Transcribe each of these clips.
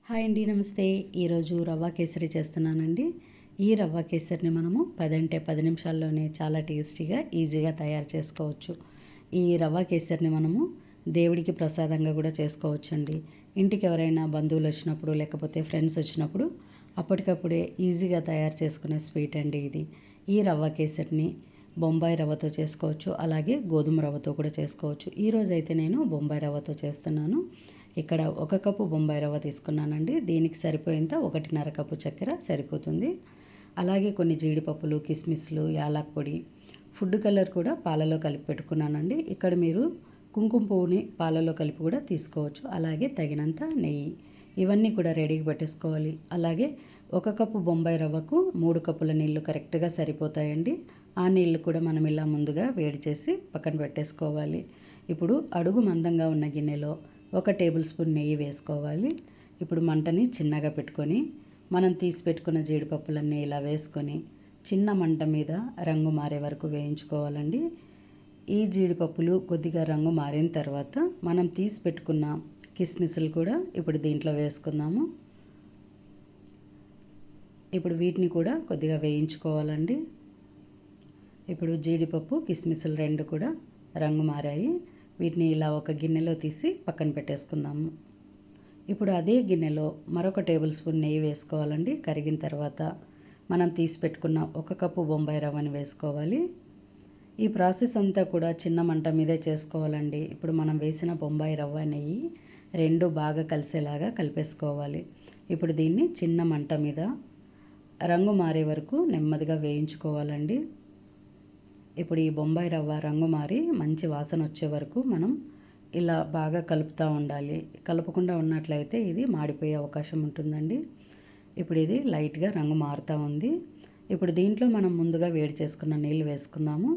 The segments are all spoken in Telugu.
హాయ్ అండి, నమస్తే. ఈరోజు రవ్వ కేసరి చేస్తున్నానండి. ఈ రవ్వ కేసరిని మనము 10 నిమిషాల్లోనే చాలా టేస్టీగా ఈజీగా తయారు చేసుకోవచ్చు. ఈ రవ్వ కేసరిని మనము దేవుడికి ప్రసాదంగా కూడా చేసుకోవచ్చండి. ఇంటికి ఎవరైనా బంధువులు వచ్చినప్పుడు లేకపోతే ఫ్రెండ్స్ వచ్చినప్పుడు అప్పటికప్పుడే ఈజీగా తయారు చేసుకునే స్వీట్ అండి ఇది. ఈ రవ్వ కేసరిని బొంబాయి రవ్వతో చేసుకోవచ్చు, అలాగే గోధుమ రవ్వతో కూడా చేసుకోవచ్చు. ఈరోజైతే నేను బొంబాయి రవ్వతో చేస్తున్నాను. ఇక్కడ 1 కప్పు బొంబాయి రవ్వ తీసుకున్నానండి. దీనికి సరిపోయేంత 1.5 కప్పు చక్కెర సరిపోతుంది. అలాగే కొన్ని జీడిపప్పులు, కిస్మిస్లు, యాలక్ పొడి, ఫుడ్ కలర్ కూడా పాలలో కలిపి పెట్టుకున్నానండి. ఇక్కడ మీరు కుంకుమ పువ్వుని పాలలో కలిపి కూడా తీసుకోవచ్చు. అలాగే తగినంత నెయ్యి, ఇవన్నీ కూడా రెడీగా పెట్టేసుకోవాలి. అలాగే 1 కప్పు బొంబాయి రవ్వకు 3 కప్పుల నీళ్లు కరెక్ట్గా సరిపోతాయండి. ఆ నీళ్లు కూడా మనం ఇలా ముందుగా వేడి చేసి పక్కన పెట్టేసుకోవాలి. ఇప్పుడు అడుగు మందంగా ఉన్న గిన్నెలో 1 టేబుల్ స్పూన్ నెయ్యి వేసుకోవాలి. ఇప్పుడు మంటని చిన్నగా పెట్టుకొని మనం తీసి పెట్టుకున్న జీడిపప్పులన్నీ ఇలా వేసుకొని చిన్న మంట మీద రంగు మారే వరకు వేయించుకోవాలండి. ఈ జీడిపప్పులు కొద్దిగా రంగు మారిన తర్వాత మనం తీసి పెట్టుకున్న కిస్మిస్లు కూడా ఇప్పుడు దీంట్లో వేసుకుందాము. ఇప్పుడు వీటిని కూడా కొద్దిగా వేయించుకోవాలండి. ఇప్పుడు జీడిపప్పు, కిస్మిస్లు రెండు కూడా రంగు మారాయి. వీటిని ఇలా ఒక గిన్నెలో తీసి పక్కన పెట్టేసుకుందాము. ఇప్పుడు అదే గిన్నెలో మరొక టేబుల్ స్పూన్ నెయ్యి వేసుకోవాలండి. కరిగిన తర్వాత మనం తీసి పెట్టుకున్న 1 కప్పు బొంబాయి రవ్వని వేసుకోవాలి. ఈ ప్రాసెస్ అంతా కూడా చిన్న మంట మీదే చేసుకోవాలండి. ఇప్పుడు మనం వేసిన బొంబాయి రవ్వ, నెయ్యి రెండు బాగా కలిసేలాగా కలిపేసుకోవాలి. ఇప్పుడు దీన్ని చిన్న మంట మీద రంగు మారే వరకు నెమ్మదిగా వేయించుకోవాలండి. ఇప్పుడు ఈ బొంబాయి రవ్వ రంగు మారి మంచి వాసన వచ్చే వరకు మనం ఇలా బాగా కలుపుతూ ఉండాలి. కలపకుండా ఉన్నట్లయితే ఇది మాడిపోయే అవకాశం ఉంటుందండి. ఇప్పుడు ఇది లైట్గా రంగు మారుతూ ఉంది. ఇప్పుడు దీంట్లో మనం ముందుగా వేడి చేసుకున్న నీళ్ళు వేసుకుందాము.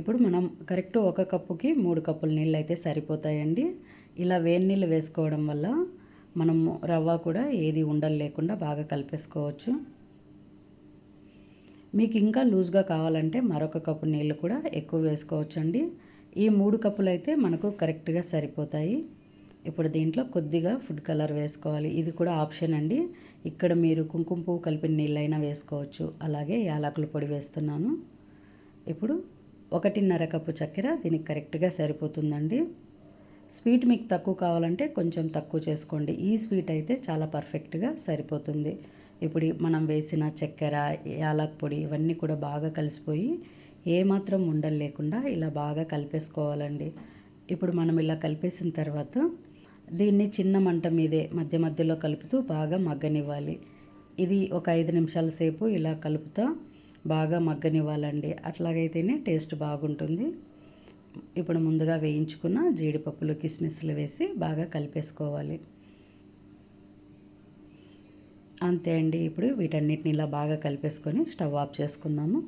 ఇప్పుడు మనం కరెక్ట్ 1 కప్పుకి 3 కప్పుల నీళ్ళు అయితే సరిపోతాయండి. ఇలా వేడి నీళ్ళు వేసుకోవడం వల్ల మనము రవ్వ కూడా ఏది ఉండలు లేకుండా బాగా కలిపేసుకోవచ్చు. మీకు ఇంకా లూజ్గా కావాలంటే మరొక కప్పు నీళ్ళు కూడా ఎక్కువ వేసుకోవచ్చండి. ఈ 3 కప్పులు అయితే మనకు కరెక్ట్గా సరిపోతాయి. ఇప్పుడు దీంట్లో కొద్దిగా ఫుడ్ కలర్ వేసుకోవాలి. ఇది కూడా ఆప్షన్ అండి. ఇక్కడ మీరు కుంకుమ పువ్వు కలిపిన నీళ్ళైనా వేసుకోవచ్చు. అలాగే యాలకుల పొడి వేస్తున్నాను. ఇప్పుడు 1.5 కప్పు చక్కెర దీనికి కరెక్ట్గా సరిపోతుందండి. స్వీట్ మీకు తక్కువ కావాలంటే కొంచెం తక్కువ చేసుకోండి. ఈ స్వీట్ అయితే చాలా పర్ఫెక్ట్గా సరిపోతుంది. ఇప్పుడు మనం వేసిన చక్కెర, యాలక్ పొడి ఇవన్నీ కూడా బాగా కలిసిపోయి ఏమాత్రం ఉండలు లేకుండా ఇలా బాగా కలిపేసుకోవాలండి. ఇప్పుడు మనం ఇలా కలిపేసిన తర్వాత దీన్ని చిన్న మంట మీదే మధ్య మధ్యలో కలుపుతూ బాగా మగ్గనివ్వాలి. ఇది ఒక 5 నిమిషాల సేపు ఇలా కలుపుతూ బాగా మగ్గనివ్వాలండి. అట్లాగైతేనే టేస్ట్ బాగుంటుంది. ఇప్పుడు ముందుగా వేయించుకున్న జీడిపప్పులు, కిస్మిస్లు వేసి బాగా కలిపేసుకోవాలి. అంతే అండి. ఇప్పుడు వీటన్నిటిని ఇలా బాగా కలిపేసుకొని స్టవ్ ఆఫ్ చేసుకుందాము.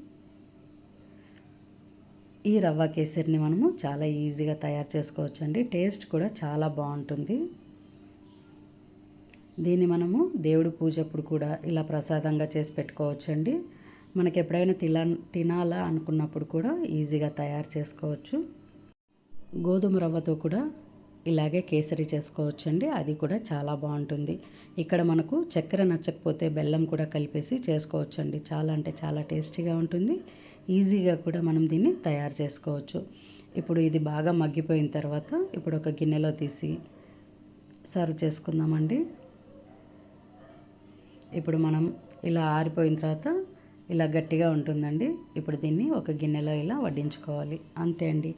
ఈ రవ్వ కేసరిని మనము చాలా ఈజీగా తయారు చేసుకోవచ్చండి. టేస్ట్ కూడా చాలా బాగుంటుంది. దీన్ని మనము దేవుడి పూజప్పుడు కూడా ఇలా ప్రసాదంగా చేసి పెట్టుకోవచ్చండి. మనకి ఎప్పుడైనా తినాలా అనుకున్నప్పుడు కూడా ఈజీగా తయారు చేసుకోవచ్చు. గోధుమ రవ్వతో కూడా ఇలాగే కేసరి చేసుకోవచ్చండి. అది కూడా చాలా బాగుంటుంది. ఇక్కడ మనకు చక్కెర నచ్చకపోతే బెల్లం కూడా కలిపేసి చేసుకోవచ్చండి. చాలా అంటే చాలా టేస్టీగా ఉంటుంది. ఈజీగా కూడా మనం దీన్ని తయారు చేసుకోవచ్చు. ఇప్పుడు ఇది బాగా మగ్గిపోయిన తర్వాత ఇప్పుడు ఒక గిన్నెలో తీసి సర్వ్ చేసుకుందామండి. ఇప్పుడు మనం ఇలా ఆరిపోయిన తర్వాత ఇలా గట్టిగా ఉంటుందండి. ఇప్పుడు దీన్ని ఒక గిన్నెలో ఇలా వడ్డించుకోవాలి. అంతే అండి.